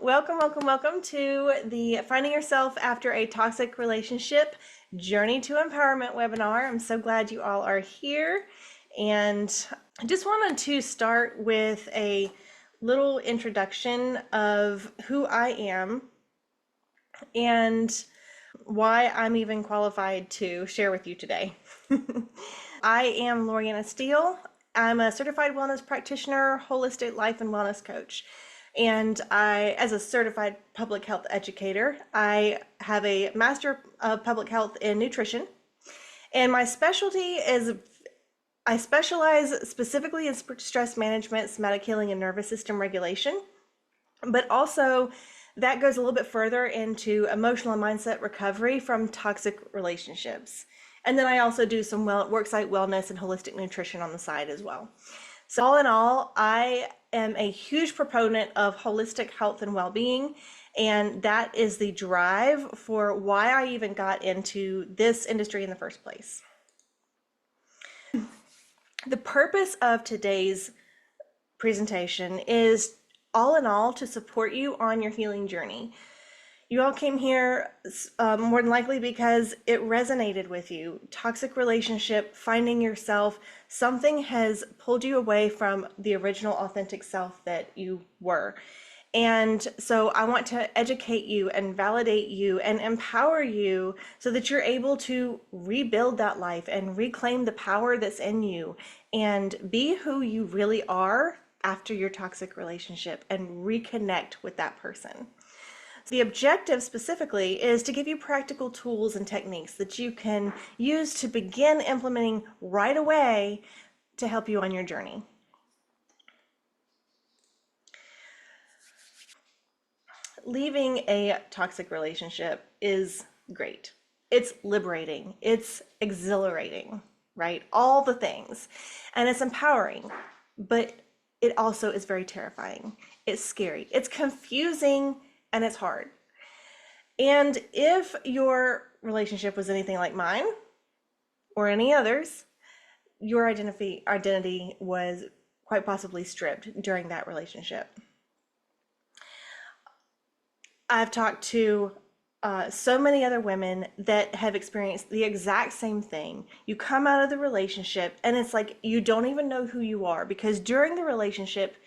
Welcome to the Finding Yourself After a Toxic Relationship Journey to Empowerment webinar. I'm so glad you all are here. And I just wanted to start with a little introduction of who I am and why I'm even qualified to share with you today. I am Loriana Steele. I'm a certified wellness practitioner, holistic life and wellness coach. And as a certified public health educator, I have a Master of Public Health in Nutrition. And my specialty is I specialize specifically in stress management, somatic healing, and nervous system regulation. But also, that goes a little bit further into emotional and mindset recovery from toxic relationships. And then I also do some worksite wellness and holistic nutrition on the side as well. So all in all, I am a huge proponent of holistic health and well-being, and that is the drive for why I even got into this industry in the first place. The purpose of today's presentation is all in all to support you on your healing journey. You all came here more than likely because it resonated with you. Toxic relationship, finding yourself, something has pulled you away from the original authentic self that you were. And so I want to educate you and validate you and empower you so that you're able to rebuild that life and reclaim the power that's in you and be who you really are after your toxic relationship and reconnect with that person. The objective specifically is to give you practical tools and techniques that you can use to begin implementing right away to help you on your journey. Leaving a toxic relationship is great. It's liberating. It's exhilarating, right? All the things. And it's empowering, but it also is very terrifying. It's scary. It's confusing. And it's hard. And if your relationship was anything like mine or any others, your identity was quite possibly stripped during that relationship. I've talked to so many other women that have experienced the exact same thing. You come out of the relationship and it's like you don't even know who you are because during the relationship,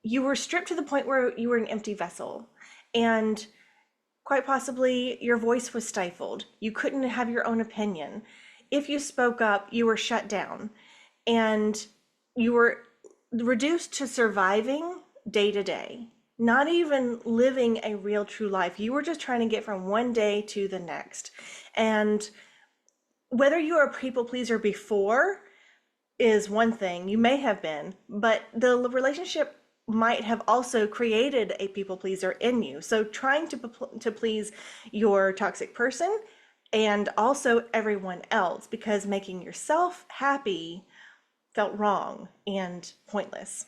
you were stripped to the point where you were an empty vessel. And quite possibly your voice was stifled. You couldn't have your own opinion. If you spoke up, you were shut down. And you were reduced to surviving day to day, not even living a real true life. You were just trying to get from one day to the next. And whether you are a people pleaser before is one thing, you may have been, but the relationship might have also created a people pleaser in you. So trying to please your toxic person and also everyone else because making yourself happy felt wrong and pointless.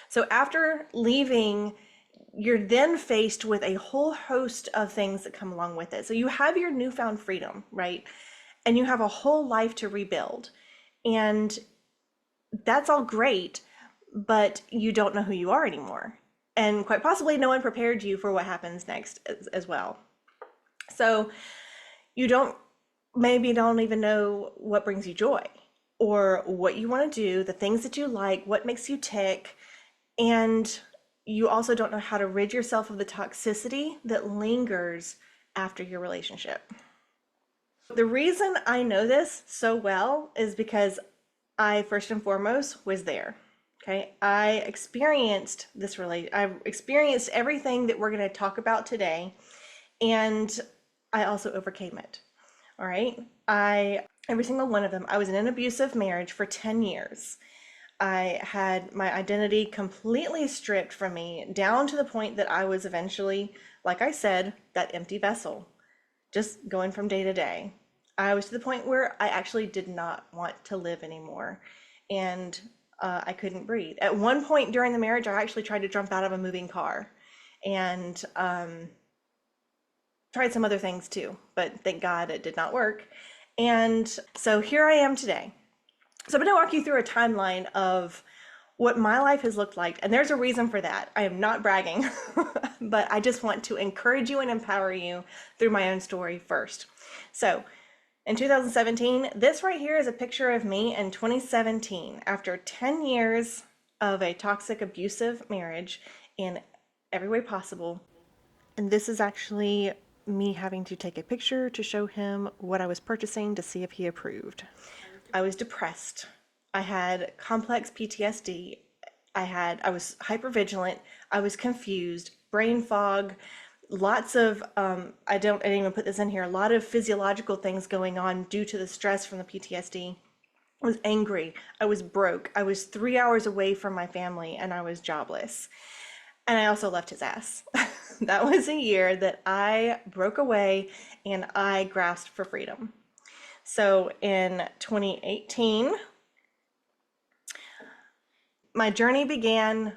So after leaving, you're then faced with a whole host of things that come along with it. So you have your newfound freedom, right? And you have a whole life to rebuild. And that's all great, but you don't know who you are anymore. And quite possibly no one prepared you for what happens next as well. So you maybe don't even know what brings you joy or what you want to do, the things that you like, what makes you tick. And you also don't know how to rid yourself of the toxicity that lingers after your relationship. The reason I know this so well is because I first and foremost was there. Okay, I experienced I experienced everything that we're going to talk about today, and I also overcame it. All right, every single one of them. I was in an abusive marriage for 10 years. I had my identity completely stripped from me down to the point that I was eventually, like I said, that empty vessel, just going from day to day. I was to the point where I actually did not want to live anymore, and I couldn't breathe. At one point during the marriage, I actually tried to jump out of a moving car and tried some other things too, but thank God it did not work. And so here I am today. So I'm going to walk you through a timeline of what my life has looked like. And there's a reason for that. I am not bragging, but I just want to encourage you and empower you through my own story first. So in 2017, this right here is a picture of me in 2017 after 10 years of a toxic, abusive marriage in every way possible. And this is actually me having to take a picture to show him what I was purchasing to see if he approved. I was depressed. I had complex PTSD. I was hypervigilant. I was confused, brain fog, lots of I didn't even put this in here, a lot of physiological things going on due to the stress from the PTSD. I was angry. I was broke. I was 3 hours away from my family and I was jobless. And I also left his ass. That was a year that I broke away and I grasped for freedom. So in 2018, my journey began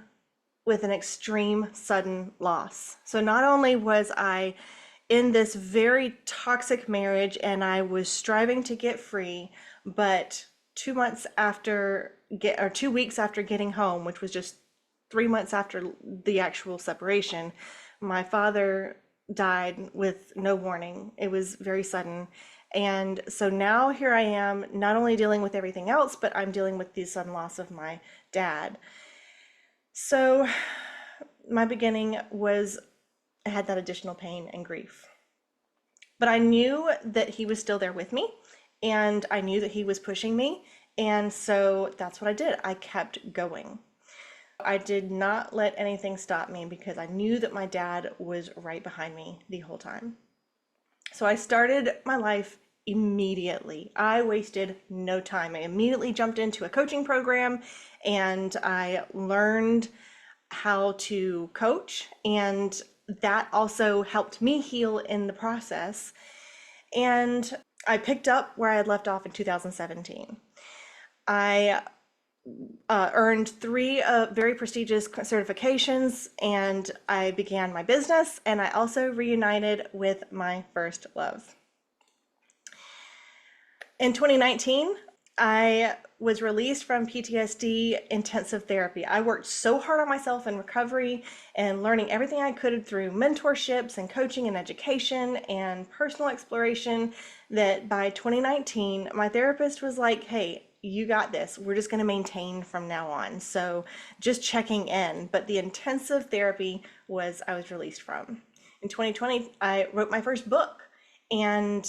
with an extreme sudden loss. So not only was I in this very toxic marriage and I was striving to get free, but 2 months after get or 2 weeks after getting home, which was just 3 months after the actual separation, my father died with no warning. It was very sudden. And so now here I am, not only dealing with everything else, but I'm dealing with the sudden loss of my dad. So my beginning was, I had that additional pain and grief. But I knew that he was still there with me, and I knew that he was pushing me. And so that's what I did. I kept going. I did not let anything stop me because I knew that my dad was right behind me the whole time. So I started my life immediately. I wasted no time. I immediately jumped into a coaching program and I learned how to coach, and that also helped me heal in the process. And I picked up where I had left off in 2017. I earned three very prestigious certifications and I began my business, and I also reunited with my first love. In 2019, I was released from PTSD intensive therapy. I worked so hard on myself in recovery and learning everything I could through mentorships and coaching and education and personal exploration that by 2019, my therapist was like, hey, you got this. We're just going to maintain from now on. So just checking in. But the intensive therapy I was released from. In 2020, I wrote my first book. And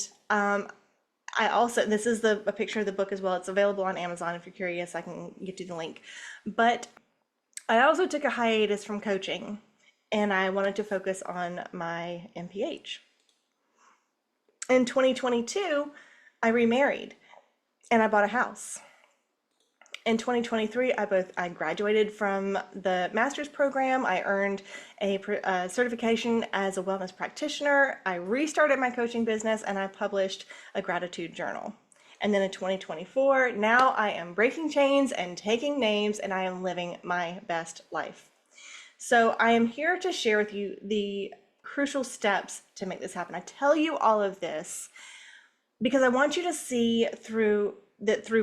I also, this is a picture of the book as well. It's available on Amazon if you're curious. I can get you the link. But I also took a hiatus from coaching and I wanted to focus on my MPH. In 2022, I remarried and I bought a house. In 2023, I graduated from the master's program. I earned a certification as a wellness practitioner. I restarted my coaching business and I published a gratitude journal. And then in 2024, now I am breaking chains and taking names and I am living my best life. So I am here to share with you the crucial steps to make this happen. I tell you all of this because I want you to see through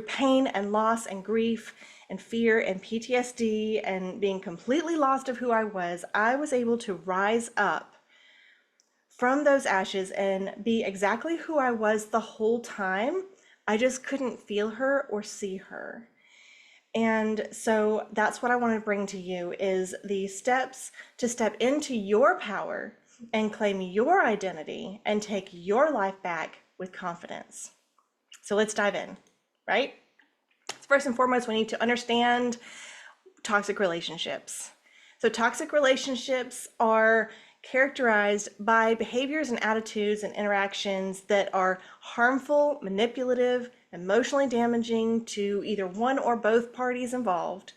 pain and loss and grief and fear and PTSD and being completely lost of who I was able to rise up from those ashes and be exactly who I was the whole time. I just couldn't feel her or see her. And so that's what I want to bring to you is the steps to step into your power and claim your identity and take your life back with confidence. So let's dive in, right? First and foremost, we need to understand toxic relationships. So toxic relationships are characterized by behaviors and attitudes and interactions that are harmful, manipulative, emotionally damaging to either one or both parties involved.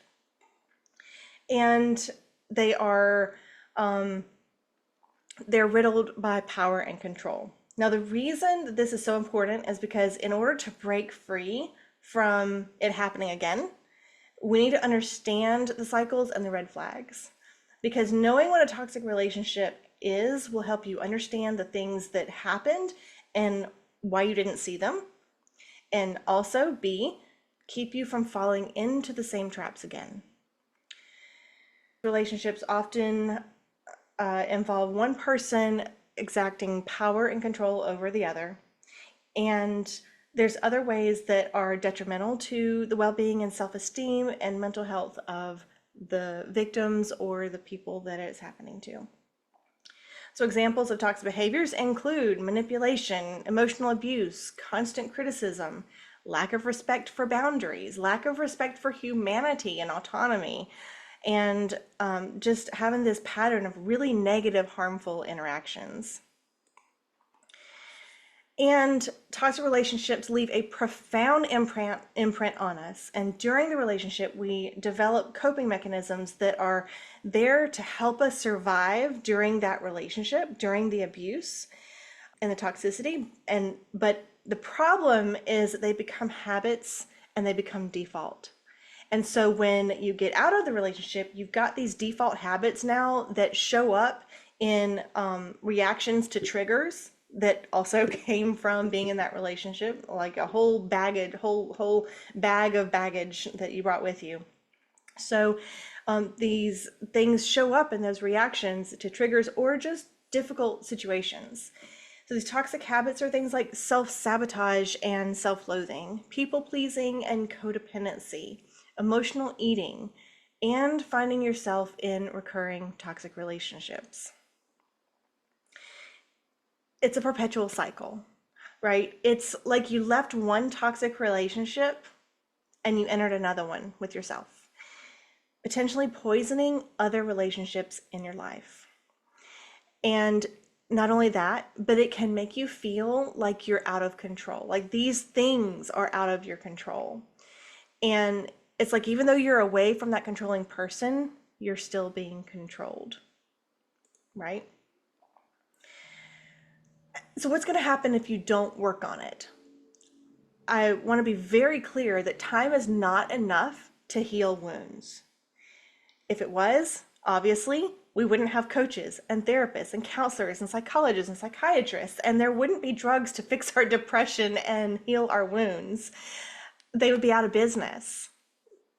And they're riddled by power and control. Now, the reason that this is so important is because in order to break free from it happening again, we need to understand the cycles and the red flags. Because knowing what a toxic relationship is will help you understand the things that happened and why you didn't see them. And also, B, keep you from falling into the same traps again. Relationships often involve one person exacting power and control over the other. And there's other ways that are detrimental to the well-being and self-esteem and mental health of the victims or the people that it's happening to. So examples of toxic behaviors include manipulation, emotional abuse, constant criticism, lack of respect for boundaries, lack of respect for humanity and autonomy, and just having this pattern of really negative, harmful interactions. And toxic relationships leave a profound imprint on us. And during the relationship, we develop coping mechanisms that are there to help us survive during that relationship, during the abuse and the toxicity. But the problem is that they become habits and they become default. And so when you get out of the relationship, you've got these default habits now that show up in reactions to triggers that also came from being in that relationship, like a whole bag of baggage that you brought with you. So these things show up in those reactions to triggers or just difficult situations. So these toxic habits are things like self-sabotage and self-loathing, people-pleasing and codependency, emotional eating, and finding yourself in recurring toxic relationships. It's a perpetual cycle, right? It's like you left one toxic relationship and you entered another one with yourself, potentially poisoning other relationships in your life. And not only that, but it can make you feel like you're out of control. Like these things are out of your control. And it's like even though you're away from that controlling person, you're still being controlled, right? So what's going to happen if you don't work on it? I want to be very clear that time is not enough to heal wounds. If it was, obviously, we wouldn't have coaches and therapists and counselors and psychologists and psychiatrists, and there wouldn't be drugs to fix our depression and heal our wounds. They would be out of business.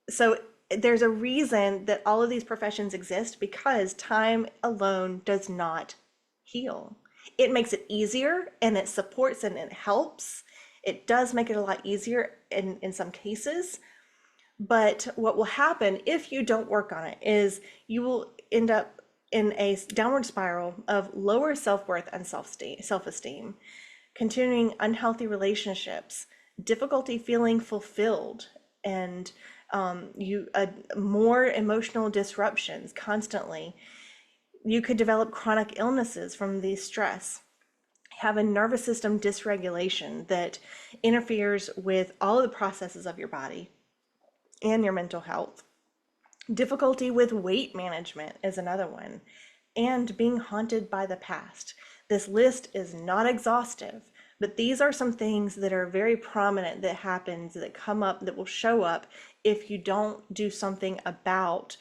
So there's a reason that all of these professions exist, because time alone does not heal. It makes it easier and it supports and it helps. It does make it a lot easier in some cases. But what will happen if you don't work on it is you will end up in a downward spiral of lower self-worth and self-esteem, continuing unhealthy relationships, difficulty feeling fulfilled, and more emotional disruptions constantly. You could develop chronic illnesses from the stress, have a nervous system dysregulation that interferes with all of the processes of your body and your mental health. Difficulty with weight management is another one, and being haunted by the past. This list is not exhaustive, but these are some things that are very prominent that happens, that come up, that will show up if you don't do something about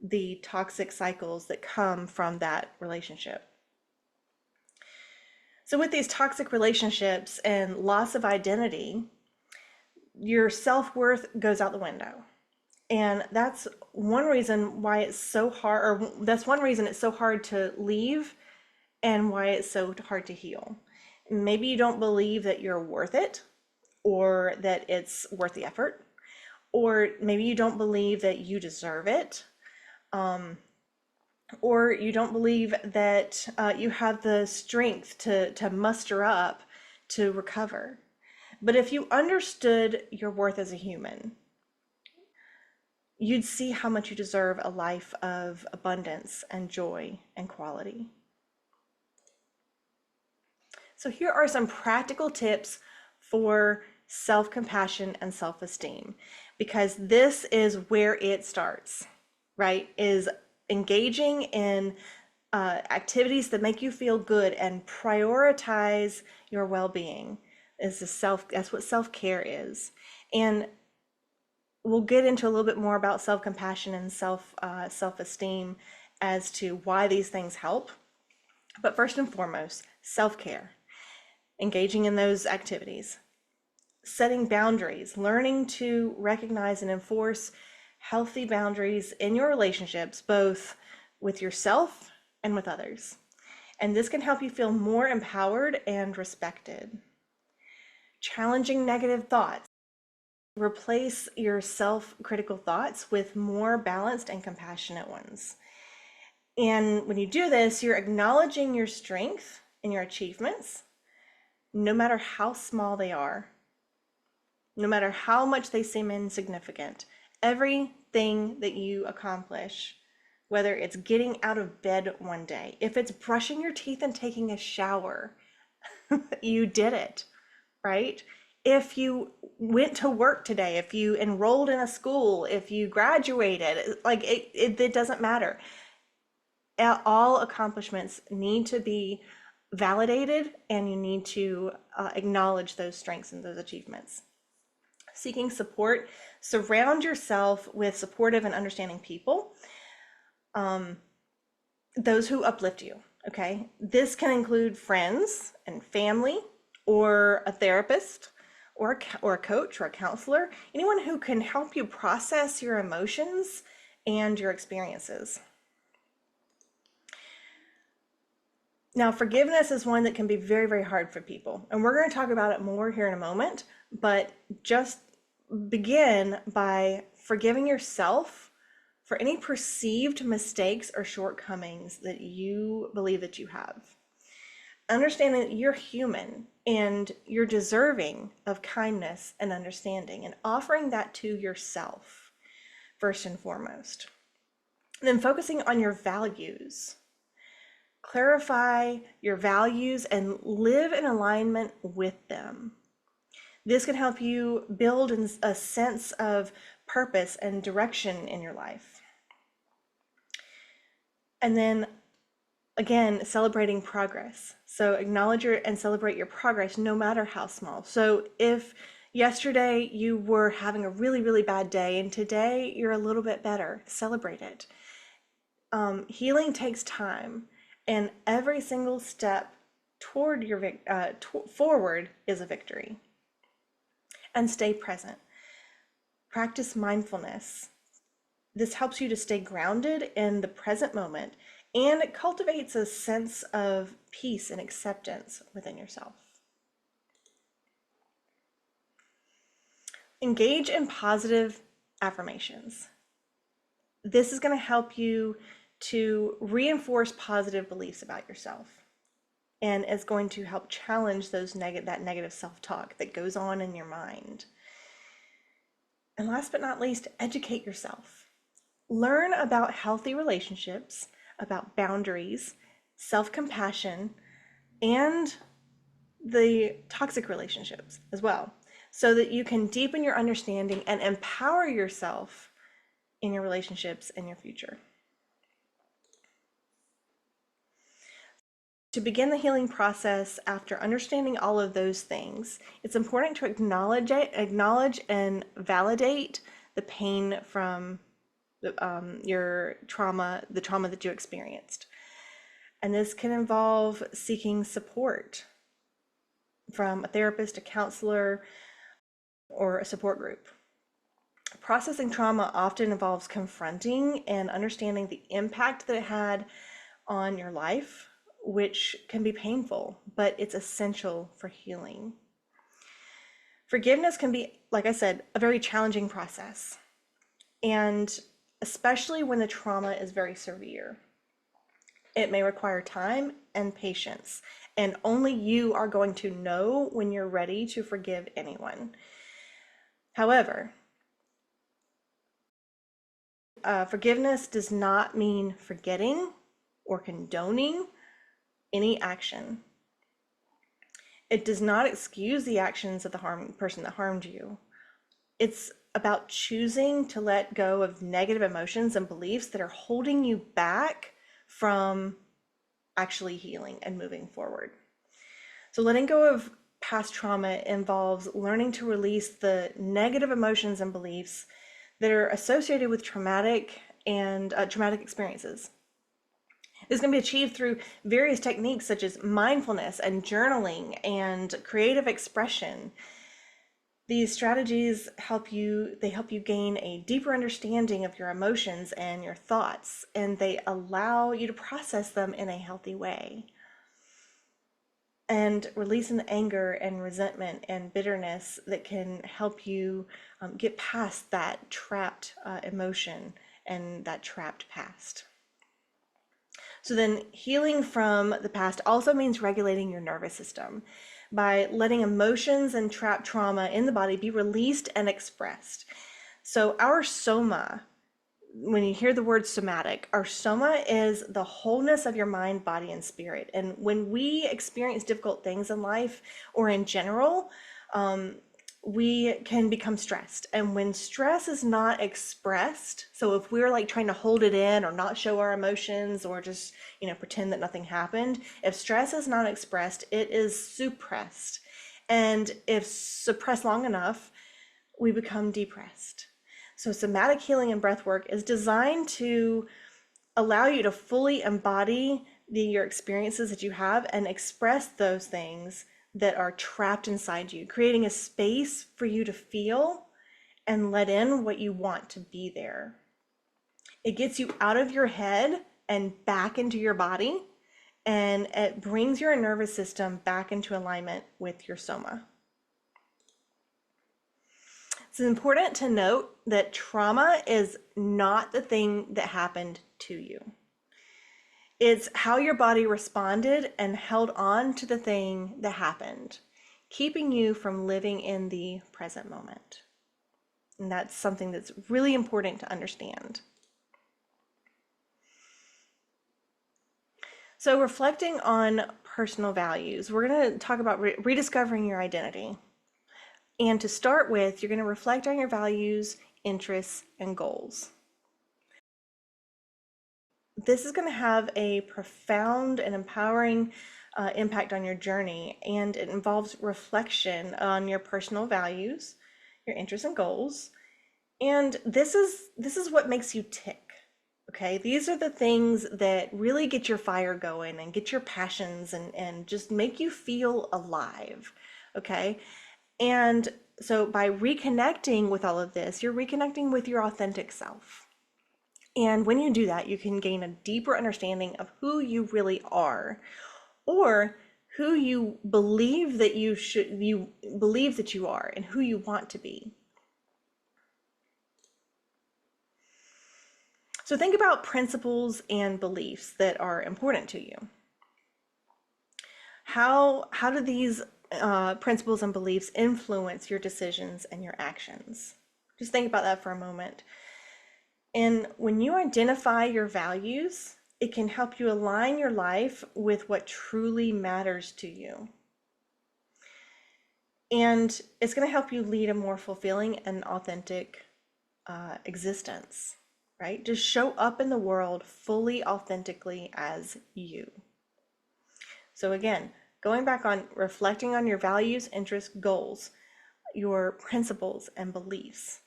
the toxic cycles that come from that relationship. So with these toxic relationships and loss of identity, your self-worth goes out the window. And that's one reason why it's so hard, or that's one reason it's so hard to leave and why it's so hard to heal. Maybe you don't believe that you're worth it or that it's worth the effort, or maybe you don't believe that you deserve it, or you don't believe that you have the strength to muster up to recover. But if you understood your worth as a human, you'd see how much you deserve a life of abundance and joy and quality. So here are some practical tips for self-compassion and self-esteem, because this is where it starts, right? Is engaging in activities that make you feel good and prioritize your well-being. That's what self-care is. And we'll get into a little bit more about self-compassion and self-esteem as to why these things help. But first and foremost, self-care, engaging in those activities, setting boundaries, learning to recognize and enforce healthy boundaries in your relationships, both with yourself and with others. And this can help you feel more empowered and respected. Challenging negative thoughts. Replace your self-critical thoughts with more balanced and compassionate ones. And when you do this, you're acknowledging your strength and your achievements, no matter how small they are, no matter how much they seem insignificant. Everything that you accomplish, whether it's getting out of bed one day, if it's brushing your teeth and taking a shower, you did it, right? If you went to work today, if you enrolled in a school, if you graduated, like it doesn't matter. All accomplishments need to be validated, and you need to acknowledge those strengths and those achievements. Seeking support, surround yourself with supportive and understanding people, those who uplift you, okay? This can include friends and family, or a therapist, or a coach or a counselor, anyone who can help you process your emotions and your experiences. Now, forgiveness is one that can be very, very hard for people, and we're going to talk about it more here in a moment, but just begin by forgiving yourself for any perceived mistakes or shortcomings that you believe that you have. Understanding that you're human and you're deserving of kindness and understanding, and offering that to yourself first and foremost. And then focusing on your values. Clarify your values and live in alignment with them. This can help you build a sense of purpose and direction in your life. And then again, celebrating progress. So acknowledge and celebrate your progress, no matter how small. So if yesterday you were having a really, really bad day and today you're a little bit better, celebrate it. Healing takes time, and every single step toward your forward is a victory. And stay present. Practice mindfulness. This helps you to stay grounded in the present moment, and it cultivates a sense of peace and acceptance within yourself. Engage in positive affirmations. This is going to help you to reinforce positive beliefs about yourself, and is going to help challenge that negative self-talk that goes on in your mind. And last but not least, educate yourself. Learn about healthy relationships, about boundaries, self-compassion, and the toxic relationships as well, so that you can deepen your understanding and empower yourself in your relationships and your future. To begin the healing process after understanding all of those things, it's important to acknowledge and validate the pain from your trauma, the trauma that you experienced. And this can involve seeking support from a therapist, a counselor, or a support group. Processing trauma often involves confronting and understanding the impact that it had on your life, which can be painful, but it's essential for healing. Forgiveness can be, like I said, a very challenging process, and especially when the trauma is very severe. It may require time and patience, and only you are going to know when you're ready to forgive anyone. However, forgiveness does not mean forgetting or condoning any action. It does not excuse the actions of the person that harmed you. It's about choosing to let go of negative emotions and beliefs that are holding you back from actually healing and moving forward. So letting go of past trauma involves learning to release the negative emotions and beliefs that are associated with traumatic experiences. This can be achieved through various techniques such as mindfulness and journaling and creative expression. These strategies help you gain a deeper understanding of your emotions and your thoughts, and they allow you to process them in a healthy way. And releasing the anger and resentment and bitterness that can help you get past that trapped emotion and that trapped past. So then healing from the past also means regulating your nervous system by letting emotions and trapped trauma in the body be released and expressed. So our soma, when you hear the word somatic, our soma is the wholeness of your mind, body, and spirit. And when we experience difficult things in life or in general, we can become stressed. And when stress is not expressed, so if we're like trying to hold it in or not show our emotions or just, pretend that nothing happened, if stress is not expressed, it is suppressed. And if suppressed long enough, we become depressed. So somatic healing and breath work is designed to allow you to fully embody your experiences that you have and express those things that are trapped inside you, creating a space for you to feel and let in what you want to be there. It gets you out of your head and back into your body, and it brings your nervous system back into alignment with your soma. It's important to note that trauma is not the thing that happened to you. It's how your body responded and held on to the thing that happened, keeping you from living in the present moment. And that's something that's really important to understand. So reflecting on personal values, we're going to talk about rediscovering your identity. And to start with, you're going to reflect on your values, interests, and goals. This is going to have a profound and empowering impact on your journey, and it involves reflection on your personal values, your interests and goals. And this is what makes you tick. Okay, these are the things that really get your fire going and get your passions and just make you feel alive. Okay, and so by reconnecting with all of this, you're reconnecting with your authentic self. And when you do that, you can gain a deeper understanding of who you really are, or who you believe that you are and who you want to be. So think about principles and beliefs that are important to you. How do these principles and beliefs influence your decisions and your actions? Just think about that for a moment. And when you identify your values, it can help you align your life with what truly matters to you. And it's going to help you lead a more fulfilling and authentic existence, right? Just show up in the world fully, authentically as you. So again, going back on reflecting on your values, interests, goals, your principles and beliefs.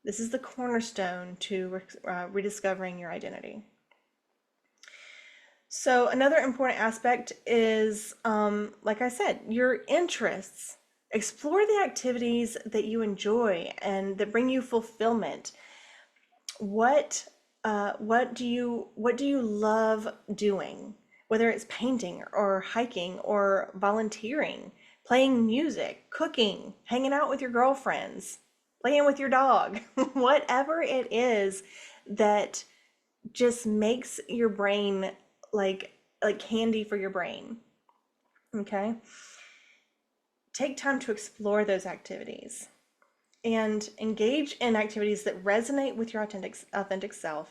This is the cornerstone to rediscovering your identity. So another important aspect is, like I said, your interests. Explore the activities that you enjoy and that bring you fulfillment. What do you love doing? Whether it's painting or hiking or volunteering, playing music, cooking, hanging out with your girlfriends, playing with your dog, whatever it is that just makes your brain like candy for your brain. Okay? Take time to explore those activities and engage in activities that resonate with your authentic self,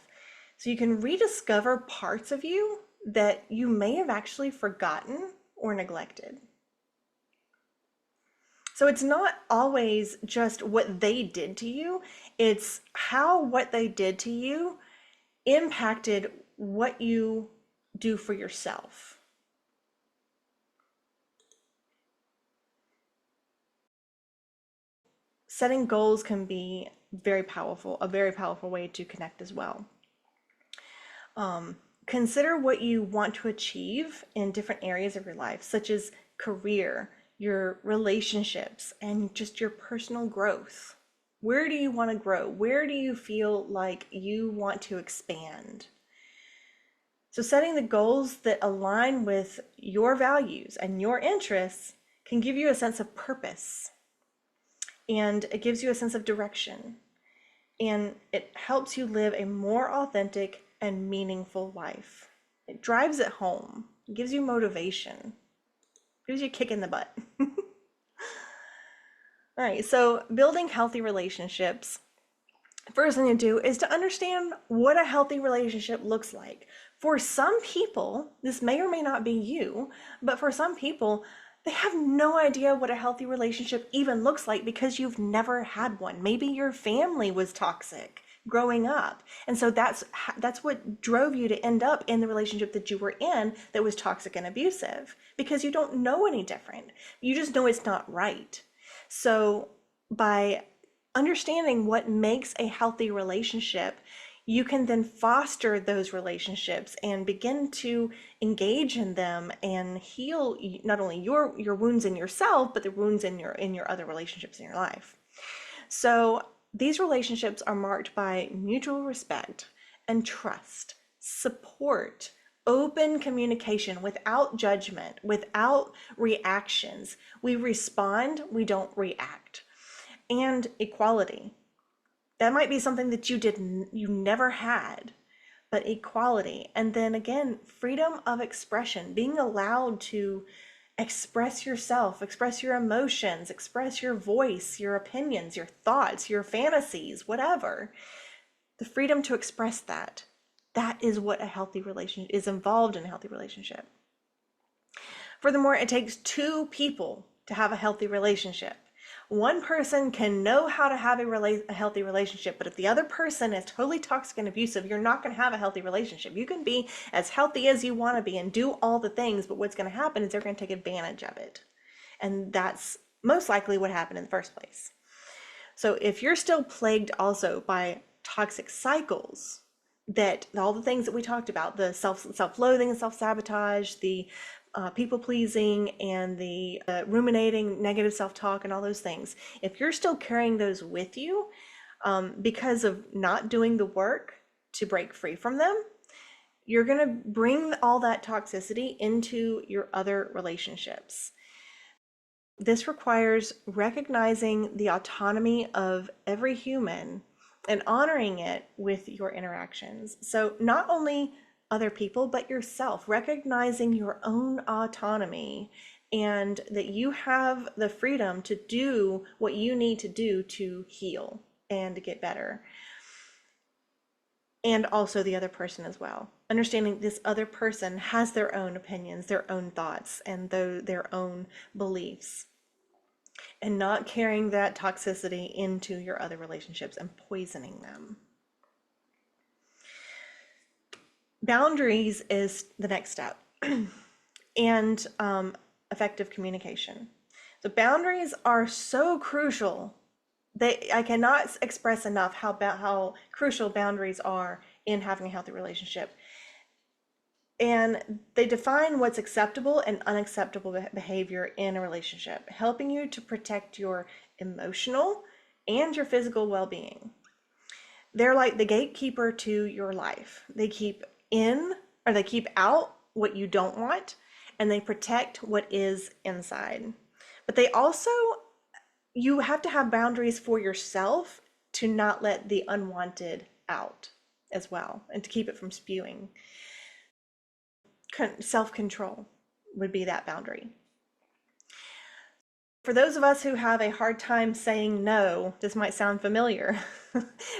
so you can rediscover parts of you that you may have actually forgotten or neglected. So it's not always just what they did to you, it's how what they did to you impacted what you do for yourself. Setting goals can be a very powerful way to connect as well. Consider what you want to achieve in different areas of your life, such as career, your relationships, and just your personal growth. Where do you want to grow? Where do you feel like you want to expand? So, setting the goals that align with your values and your interests can give you a sense of purpose, and it gives you a sense of direction, and it helps you live a more authentic and meaningful life. It drives it home, it gives you motivation, gives you a kick in the butt. All right, so building healthy relationships, first thing to do is to understand what a healthy relationship looks like. For some people, this may or may not be you, but for some people, they have no idea what a healthy relationship even looks like because you've never had one. Maybe your family was toxic growing up. And so that's what drove you to end up in the relationship that you were in that was toxic and abusive, because you don't know any different. You just know it's not right. So by understanding what makes a healthy relationship, you can then foster those relationships and begin to engage in them and heal not only your wounds in yourself, but the wounds in your other relationships in your life. So these relationships are marked by mutual respect and trust, support, open communication without judgment, without reactions. We respond, we don't react. And equality. That might be something that you never had, but equality. And then again, freedom of expression, being allowed to express yourself, express your emotions, express your voice, your opinions, your thoughts, your fantasies, whatever. The freedom to express that. That is what a healthy relationship is, involved in a healthy relationship. Furthermore, it takes two people to have a healthy relationship. One person can know how to have a healthy relationship, but if the other person is totally toxic and abusive, you're not going to have a healthy relationship. You can be as healthy as you want to be and do all the things, but what's going to happen is they're going to take advantage of it. And that's most likely what happened in the first place. So if you're still plagued also by toxic cycles, that all the things that we talked about, the self-loathing and self-sabotage, the people pleasing, and the ruminating, negative self-talk, and all those things, if you're still carrying those with you because of not doing the work to break free from them, you're going to bring all that toxicity into your other relationships. This requires recognizing the autonomy of every human and honoring it with your interactions. So not only other people, but yourself, recognizing your own autonomy and that you have the freedom to do what you need to do to heal and to get better. And also the other person as well. Understanding this other person has their own opinions, their own thoughts, and their own beliefs. And not carrying that toxicity into your other relationships and poisoning them. Boundaries is the next step. And effective communication. So boundaries are so crucial. I cannot express enough how crucial boundaries are in having a healthy relationship. And they define what's acceptable and unacceptable behavior in a relationship, helping you to protect your emotional and your physical well-being. They're like the gatekeeper to your life. They keep out what you don't want, and they protect what is inside. But you have to have boundaries for yourself to not let the unwanted out as well, and to keep it from spewing. Self-control would be that boundary. For those of us who have a hard time saying no, this might sound familiar.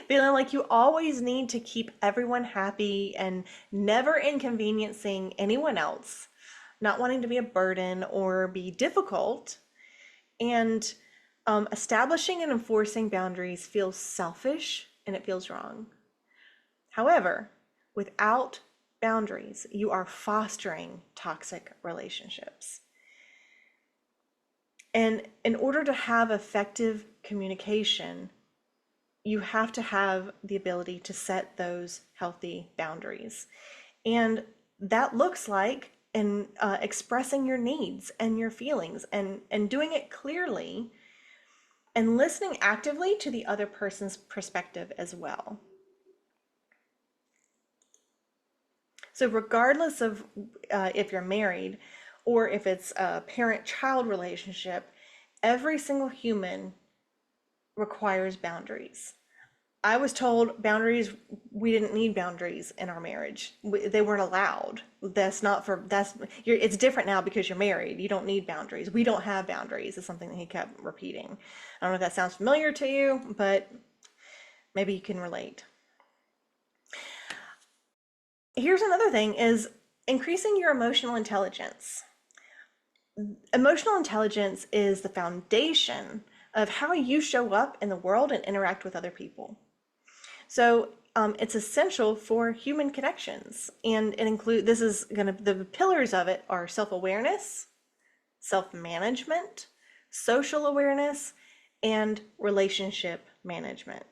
Feeling like you always need to keep everyone happy and never inconveniencing anyone else, not wanting to be a burden or be difficult, and establishing and enforcing boundaries feels selfish and it feels wrong. However, without boundaries, you are fostering toxic relationships. And in order to have effective communication, you have to have the ability to set those healthy boundaries. And that looks like and expressing your needs and your feelings and doing it clearly and listening actively to the other person's perspective as well. So, regardless of if you're married or if it's a parent child relationship, every single human requires boundaries. I was told boundaries, we didn't need boundaries in our marriage. They weren't allowed. That's not for, it's different now because you're married. You don't need boundaries. We don't have boundaries, is something that he kept repeating. I don't know if that sounds familiar to you, but maybe you can relate. Here's another thing is increasing your emotional intelligence. Emotional intelligence is the foundation of how you show up in the world and interact with other people. So it's essential for human connections, and this is gonna, the pillars of it are self-awareness, self-management, social awareness, and relationship management.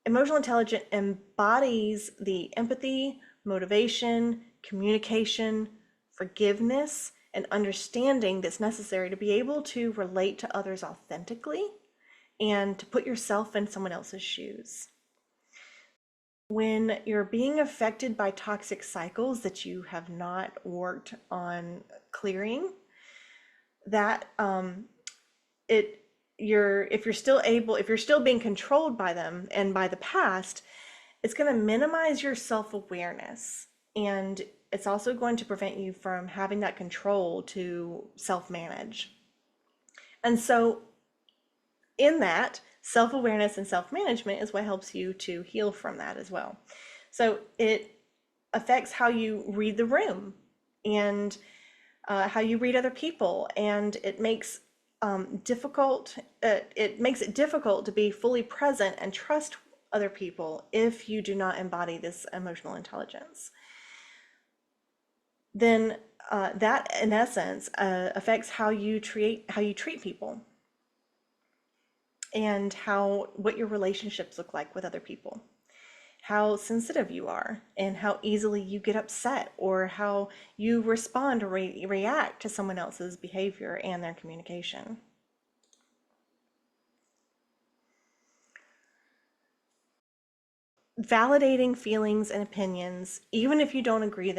Emotional intelligence embodies the empathy, motivation, communication, forgiveness, and understanding that's necessary to be able to relate to others authentically and to put yourself in someone else's shoes. When you're being affected by toxic cycles that you have not worked on clearing, that if you're still being controlled by them and by the past, it's going to minimize your self-awareness, and it's also going to prevent you from having that control to self-manage. And so in that, self-awareness and self-management is what helps you to heal from that as well. So it affects how you read the room and how you read other people, and it makes it makes it difficult to be fully present and trust other people if you do not embody this emotional intelligence. Then that, in essence, affects how you treat people and what your relationships look like with other people, how sensitive you are, and how easily you get upset, or how you respond or react to someone else's behavior and their communication. Validating feelings and opinions, even if you don't agree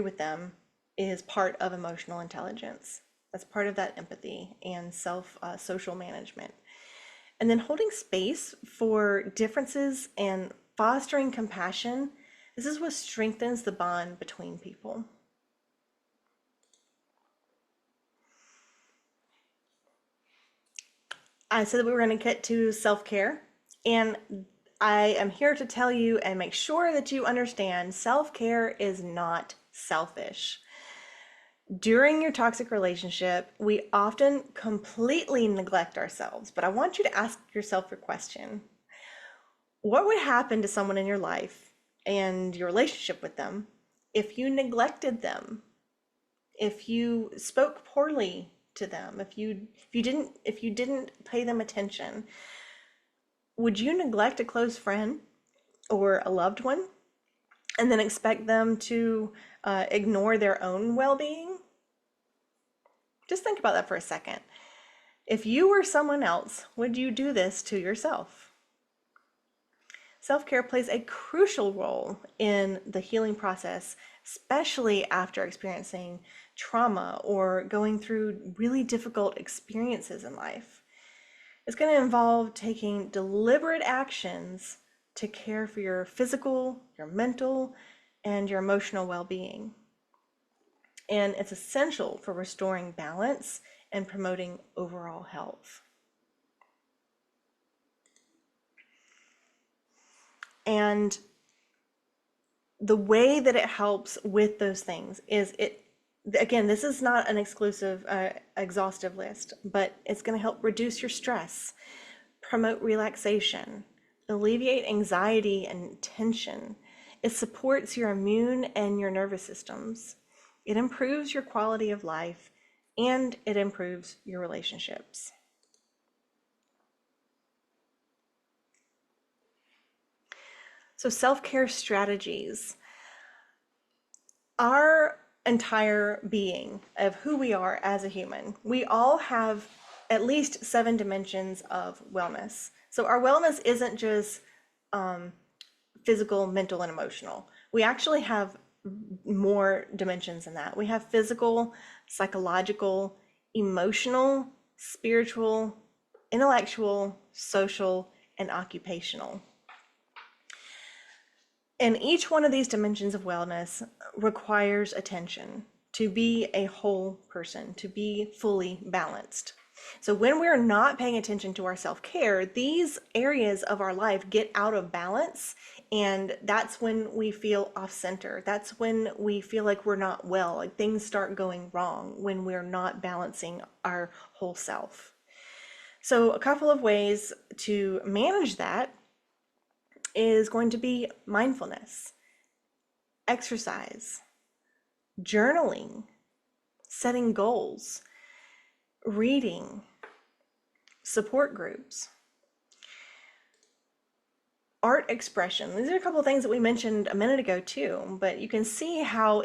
with them, is part of emotional intelligence. That's part of that empathy and social management. And then holding space for differences and fostering compassion. This is what strengthens the bond between people. I said that we were going to get to self-care, and I am here to tell you and make sure that you understand self-care is not selfish. During your toxic relationship, we often completely neglect ourselves, but I want you to ask yourself a question. What would happen to someone in your life and your relationship with them if you neglected them? If you spoke poorly to them, if you didn't pay them attention? Would you neglect a close friend or a loved one and then expect them to ignore their own well-being? Just think about that for a second. If you were someone else, would you do this to yourself? Self-care plays a crucial role in the healing process, especially after experiencing trauma or going through really difficult experiences in life. It's going to involve taking deliberate actions to care for your physical, your mental, and your emotional well-being. And it's essential for restoring balance and promoting overall health. And the way that it helps with those things is again, this is not an exclusive, exhaustive list, but it's going to help reduce your stress, promote relaxation, alleviate anxiety and tension. It supports your immune and your nervous systems. It improves your quality of life, and it improves your relationships. So self-care strategies. Our entire being of who we are as a human, we all have at least 7 dimensions of wellness. So our wellness isn't just physical, mental, and emotional. We actually have more dimensions than that. We have physical, psychological, emotional, spiritual, intellectual, social, and occupational. And each one of these dimensions of wellness requires attention to be a whole person, to be fully balanced. So when we're not paying attention to our self-care, these areas of our life get out of balance, and that's when we feel off center. That's when we feel like we're not well, like things start going wrong when we're not balancing our whole self. So a couple of ways to manage that is going to be mindfulness, exercise, journaling, setting goals, reading, support groups, art expression. These are a couple of things that we mentioned a minute ago too, but you can see how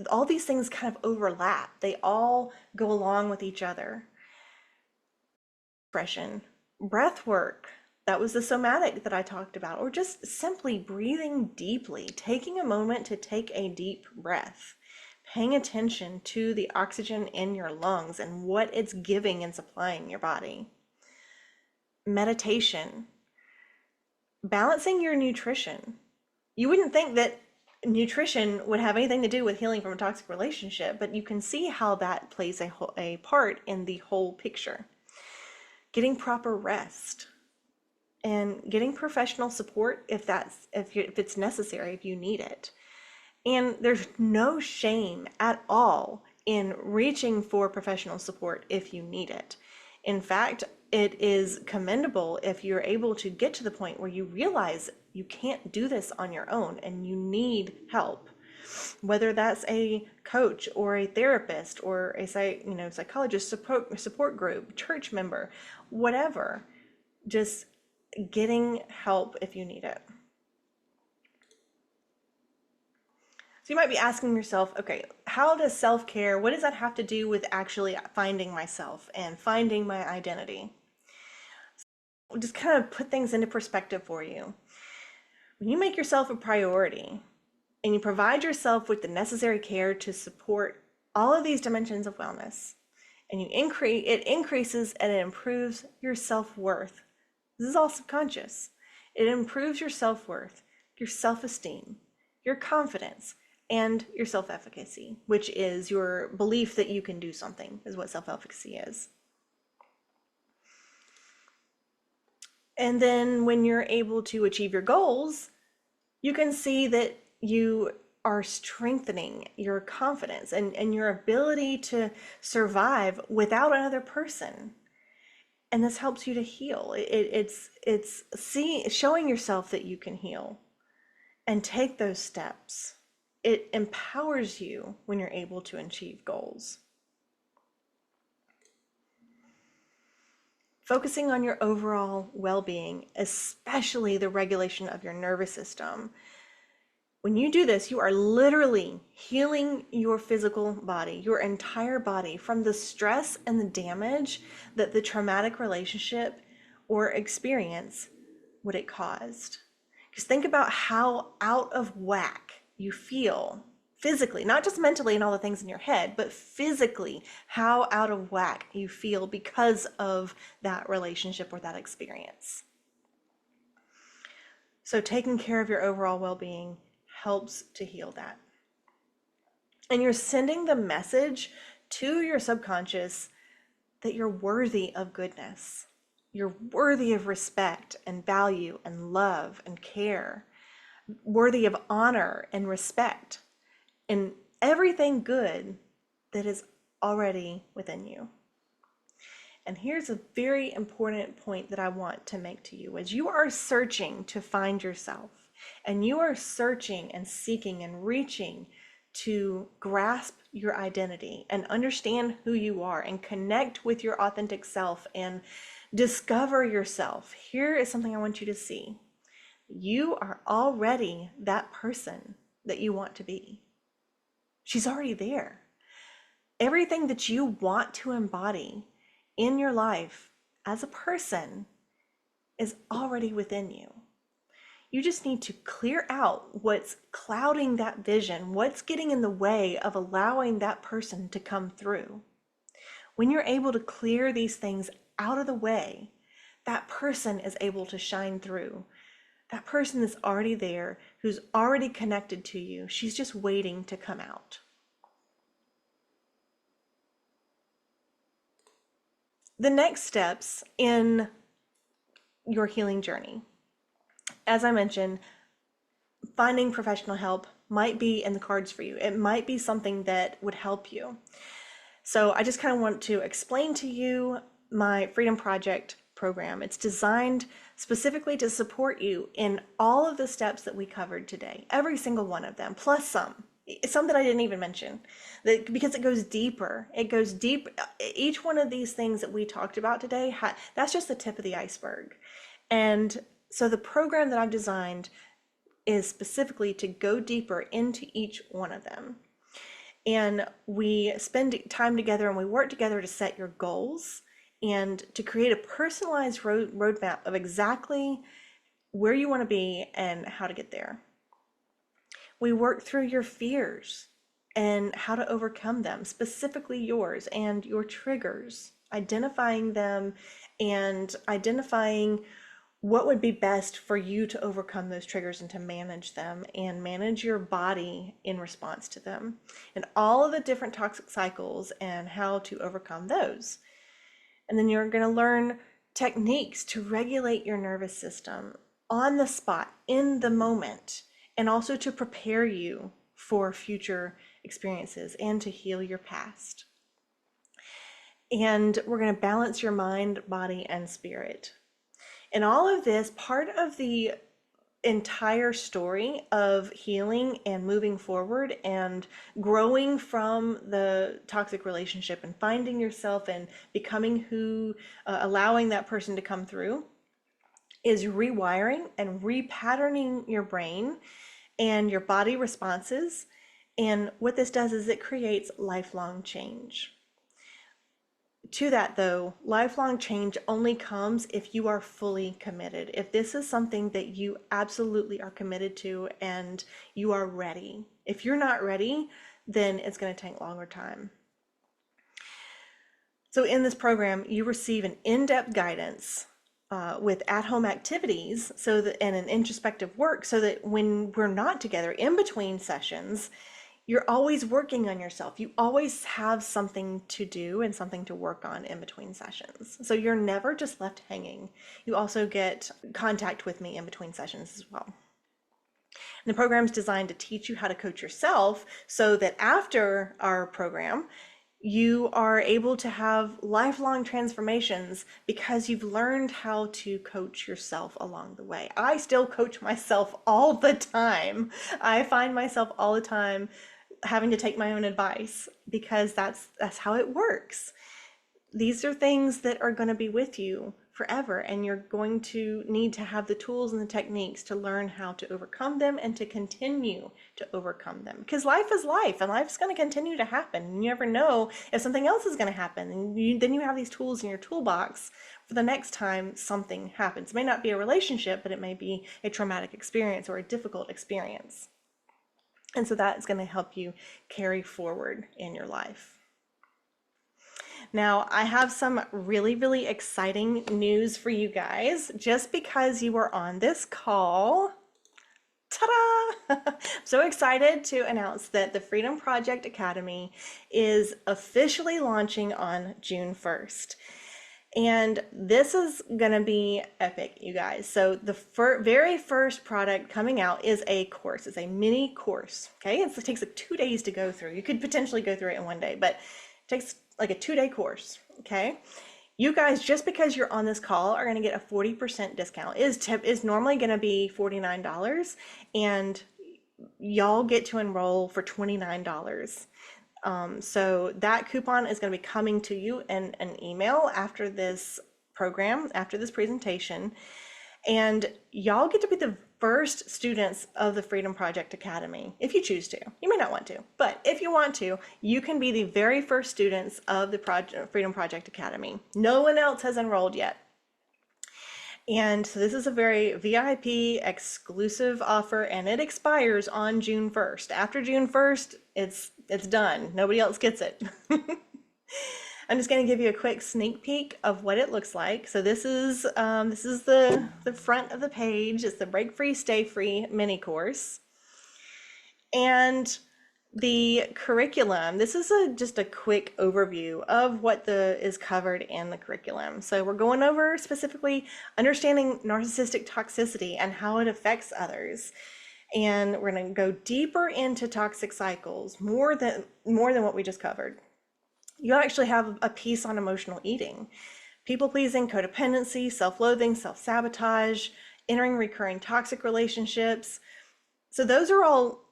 all these things kind of overlap. They all go along with each other. Expression, breath work. That was the somatic that I talked about, or just simply breathing deeply, taking a moment to take a deep breath, paying attention to the oxygen in your lungs and what it's giving and supplying your body. Meditation, balancing your nutrition. You wouldn't think that nutrition would have anything to do with healing from a toxic relationship, but you can see how that plays a part in the whole picture. Getting proper rest and getting professional support if it's necessary, if you need it. And there's no shame at all in reaching for professional support if you need it. In fact, it is commendable if you're able to get to the point where you realize you can't do this on your own and you need help. Whether that's a coach or a therapist or a psychologist, support group, church member, whatever, just getting help if you need it. So you might be asking yourself, okay, how does self-care, what does that have to do with actually finding myself and finding my identity? So just kind of put things into perspective for you. When you make yourself a priority and you provide yourself with the necessary care to support all of these dimensions of wellness, and it increases and it improves your self-worth. This is all subconscious. It improves your self-worth, your self-esteem, your confidence, and your self-efficacy, which is your belief that you can do something, is what self-efficacy is. And then when you're able to achieve your goals, you can see that you are strengthening your confidence and your ability to survive without another person. And this helps you to heal. It's showing yourself that you can heal and take those steps. It empowers you when you're able to achieve goals. Focusing on your overall well-being, especially the regulation of your nervous system. When you do this, you are literally healing your physical body, your entire body, from the stress and the damage that the traumatic relationship or experience would it caused. Because think about how out of whack you feel physically, not just mentally and all the things in your head, but physically, how out of whack you feel because of that relationship or that experience. So taking care of your overall well-being helps to heal that. And you're sending the message to your subconscious that you're worthy of goodness. You're worthy of respect and value and love and care, worthy of honor and respect and everything good that is already within you. And here's a very important point that I want to make to you. As you are searching to find yourself, and you are searching and seeking and reaching to grasp your identity and understand who you are and connect with your authentic self and discover yourself, here is something I want you to see. You are already that person that you want to be. She's already there. Everything that you want to embody in your life as a person is already within you. You just need to clear out what's clouding that vision, what's getting in the way of allowing that person to come through. When you're able to clear these things out of the way, that person is able to shine through. That person is already there, who's already connected to you. She's just waiting to come out. The next steps in your healing journey, as I mentioned, finding professional help might be in the cards for you. It might be something that would help you. So I just kind of want to explain to you my Freedom Project program. It's designed specifically to support you in all of the steps that we covered today, every single one of them, plus some that I didn't even mention, because it goes deeper. It goes deep. Each one of these things that we talked about today, that's just the tip of the iceberg. And so the program that I've designed is specifically to go deeper into each one of them. And we spend time together and we work together to set your goals and to create a personalized roadmap of exactly where you want to be and how to get there. We work through your fears and how to overcome them, specifically yours and your triggers, identifying them and identifying what would be best for you to overcome those triggers and to manage them and manage your body in response to them, and all of the different toxic cycles and how to overcome those. And then you're going to learn techniques to regulate your nervous system on the spot, in the moment, and also to prepare you for future experiences and to heal your past. And we're going to balance your mind, body, and spirit. And all of this, part of the entire story of healing and moving forward and growing from the toxic relationship and finding yourself and becoming who, allowing that person to come through, is rewiring and repatterning your brain and your body responses. And what this does is it creates lifelong change. To that though, lifelong change only comes if you are fully committed. If this is something that you absolutely are committed to and you are ready. If you're not ready, then it's going to take longer time. So in this program, you receive an in-depth guidance with at-home activities and an introspective work, so that when we're not together in between sessions, you're always working on yourself. You always have something to do and something to work on in between sessions. So you're never just left hanging. You also get contact with me in between sessions as well. And the program is designed to teach you how to coach yourself so that after our program, you are able to have lifelong transformations because you've learned how to coach yourself along the way. I still coach myself all the time. I find myself all the time having to take my own advice because that's how it works. These are things that are going to be with you forever, and you're going to need to have the tools and the techniques to learn how to overcome them and to continue to overcome them, because life is life and life's going to continue to happen. You never know if something else is going to happen, and then you have these tools in your toolbox for the next time something happens. It may not be a relationship, but it may be a traumatic experience or a difficult experience. And so that is going to help you carry forward in your life. Now, I have some really, really exciting news for you guys. Just because you are on this call, ta-da! I'm so excited to announce that the Freedom Project Academy is officially launching on June 1st. And this is going to be epic, you guys. So the very first product coming out is a course. It's a mini course, okay? It takes like 2 days to go through. You could potentially go through it in one day, but it takes like a 2-day course, okay? You guys, just because you're on this call, are going to get a 40% discount. It is normally going to be $49, and y'all get to enroll for $29. So that coupon is going to be coming to you in an email after this program, after this presentation, and y'all get to be the first students of the Freedom Project Academy, if you choose to. You may not want to, but if you want to, you can be the very first students of the Freedom Project Academy. No one else has enrolled yet. And so this is a very VIP exclusive offer, and it expires on June 1st. After June 1st, it's done. Nobody else gets it. I'm just going to give you a quick sneak peek of what it looks like. So this is the front of the page. It's the Break Free, Stay Free mini course. And the curriculum, this is just a quick overview of what is covered in the curriculum. So we're going over specifically understanding narcissistic toxicity and how it affects others. And we're going to go deeper into toxic cycles, more than what we just covered. You actually have a piece on emotional eating, people-pleasing, codependency, self-loathing, self-sabotage, entering recurring toxic relationships. So those are all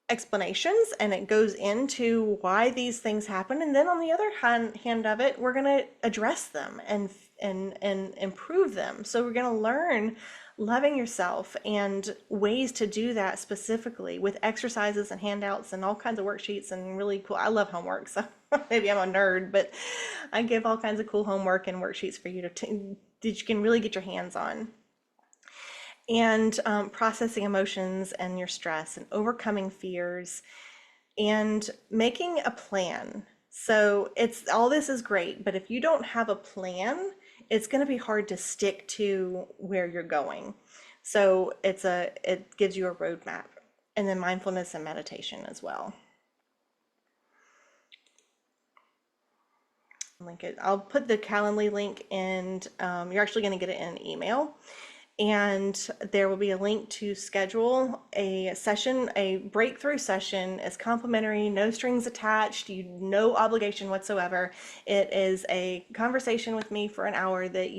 explanations, and it goes into why these things happen. And then on the other hand of it, we're going to address them and improve them. So we're going to learn loving yourself and ways to do that specifically with exercises and handouts and all kinds of worksheets and really cool. I love homework, so maybe I'm a nerd, but I give all kinds of cool homework and worksheets for you that you can really get your hands on. And processing emotions and your stress and overcoming fears and making a plan. So all this is great, but if you don't have a plan, it's going to be hard to stick to where you're going. So it gives you a roadmap, and then mindfulness and meditation as well. Link it. I'll put the Calendly link, and you're actually going to get it in an email. And there will be a link to schedule a session, a breakthrough session. It's complimentary, no strings attached, no obligation whatsoever. It is a conversation with me for an hour that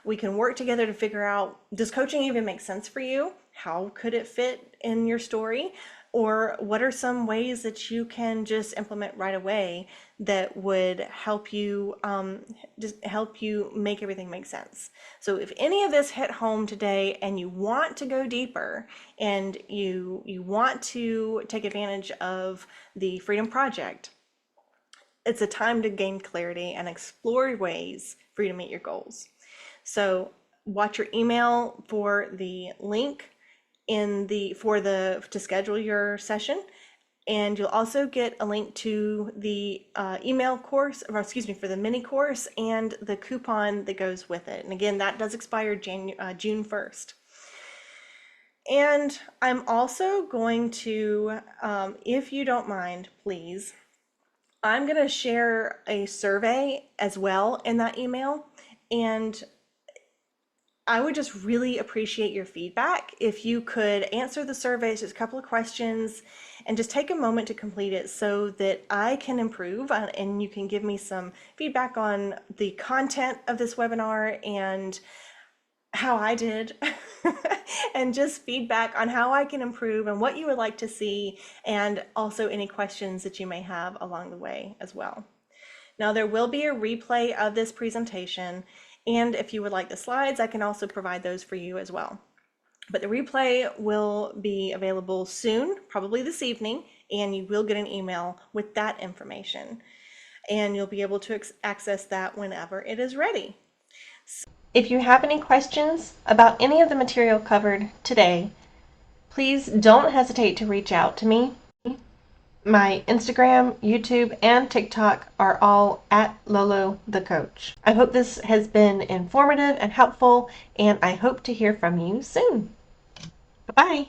we can work together to figure out, does coaching even make sense for you? How could it fit in your story? Or what are some ways that you can just implement right away that would help you just help you make everything make sense? So if any of this hit home today and you want to go deeper and you want to take advantage of the Freedom Project, it's a time to gain clarity and explore ways for you to meet your goals. So watch your email for the link to schedule your session, and you'll also get a link to the email course, or excuse me, for the mini course and the coupon that goes with it. And again, that does expire June 1st. And I'm also going to, if you don't mind, please, I'm going to share a survey as well in that email, and I would just really appreciate your feedback. If you could answer the surveys, just a couple of questions, and just take a moment to complete it so that I can improve and you can give me some feedback on the content of this webinar and how I did and just feedback on how I can improve and what you would like to see, and also any questions that you may have along the way as well. Now, there will be a replay of this presentation, and if you would like the slides, I can also provide those for you as well. But the replay will be available soon, probably this evening, and you will get an email with that information. And you'll be able to access that whenever it is ready. If you have any questions about any of the material covered today, please don't hesitate to reach out to me. My Instagram, YouTube, and TikTok are all at Lolo the Coach. I hope this has been informative and helpful, and I hope to hear from you soon. Bye-bye.